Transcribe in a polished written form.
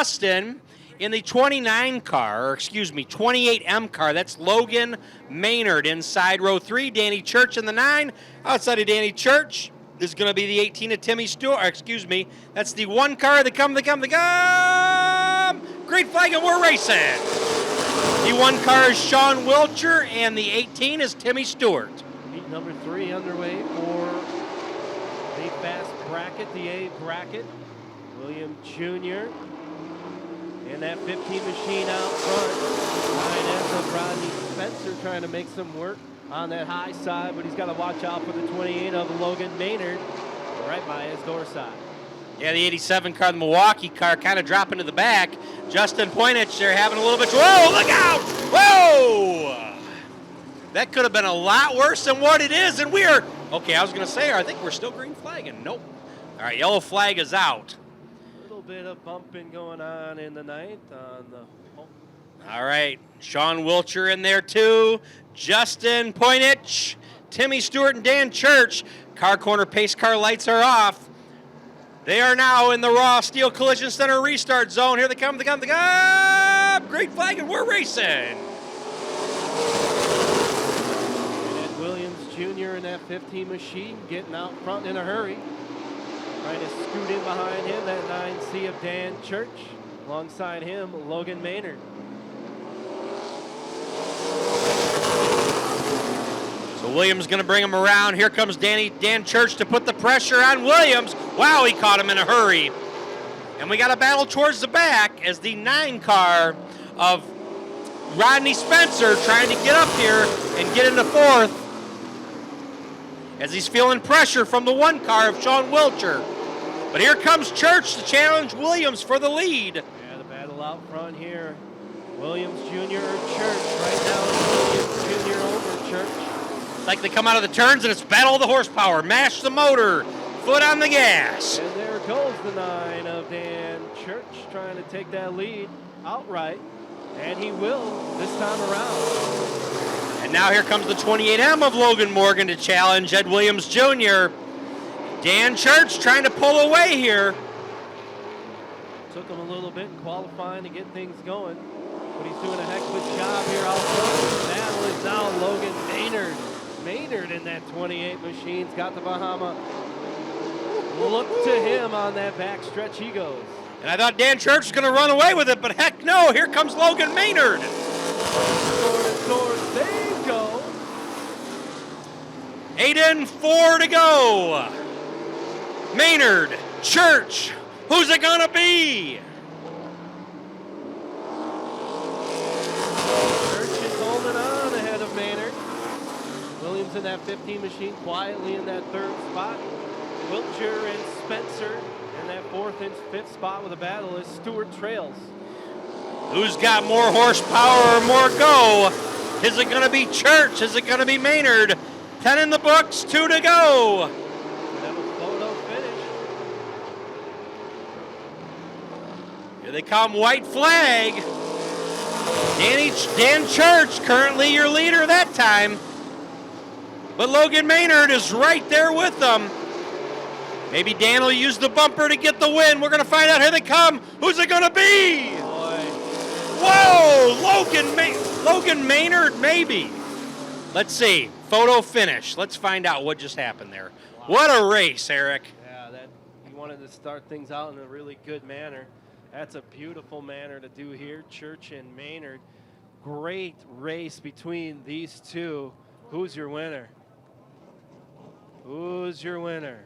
Justin in the 29 car, or excuse me, 28M car. That's Logan Maynard inside row 3. Danny Church in the 9. Outside of Danny Church is going to be the 18 of Timmy Stewart. Or excuse me, that's the 1 car. They come. Green flag, and we're racing. The 1 car is Sean Wilcher, and the 18 is Timmy Stewart. Heat number 3 underway for the fast bracket, the A bracket. William Jr. in that 15 machine out front. 9S of Rodney Spencer trying to make some work on that high side, but he's got to watch out for the 28 of Logan Maynard right by his door side. Yeah, the 87 car, the Milwaukee car, kind of dropping to the back. Justin Poinich, they're having a little bit. Whoa, look out! Whoa! That could have been a lot worse than what it is, and we're, okay, I was going to say, I think we're still green flagging. Nope. All right, yellow flag is out. Bit of bumping going on in the night on the All right, Sean Wilcher in there too, Justin Poinich, Timmy Stewart, and Dan Church. Car corner pace car lights are off. They are now in the raw steel collision center restart zone. Here they come, green flag, and we're racing. And Ed Williams Jr. in that 15 machine getting out front in a hurry. Trying to scoot in behind him, that 9C of Dan Church. Alongside him, Logan Maynard. So Williams going to bring him around. Here comes Dan Church to put the pressure on Williams. Wow, he caught him in a hurry. And we got a battle towards the back as the 9 car of Rodney Spencer trying to get up here and get into 4th. As he's feeling pressure from the 1 car of Sean Wilcher. But here comes Church to challenge Williams for the lead. Yeah, the battle out front here. Williams Jr. or Church. Right now it's Williams Jr. over Church. It's like they come out of the turns and it's battle of the horsepower. Mash the motor. Foot on the gas. And there goes the 9 of Dan Church trying to take that lead outright. And he will this time around. And now here comes the 28M of Logan Morgan to challenge Ed Williams Jr. Dan Church trying to pull away here. Took him a little bit in qualifying to get things going, but he's doing a heck of a job here out front. The battle is now Logan Maynard. Maynard in that 28 machine's got the Bahama. Look to him on that back stretch he goes. And I thought Dan Church was going to run away with it, but heck no, here comes Logan Maynard. Sword, they go. 8 in, 4 to go. Maynard, Church, who's it gonna be? Church is holding on ahead of Maynard. Williams in that 15 machine quietly in that 3rd spot. Wilcher and Spencer in that 4th and 5th spot with a battle as Stewart trails. Who's got more horsepower or more go? Is it gonna be Church? Is it gonna be Maynard? 10 in the books, 2 to go. Here they come, white flag. Dan Church, currently your leader that time. But Logan Maynard is right there with them. Maybe Dan will use the bumper to get the win. We're going to find out. Here they come. Who's it going to be? Boy. Whoa, Logan Maynard, maybe. Let's see. Photo finish. Let's find out what just happened there. Wow. What a race, Eric. Yeah, he wanted to start things out in a really good manner. That's a beautiful manner to do here. Church and Maynard. Great race between these two. Who's your winner? Who's your winner?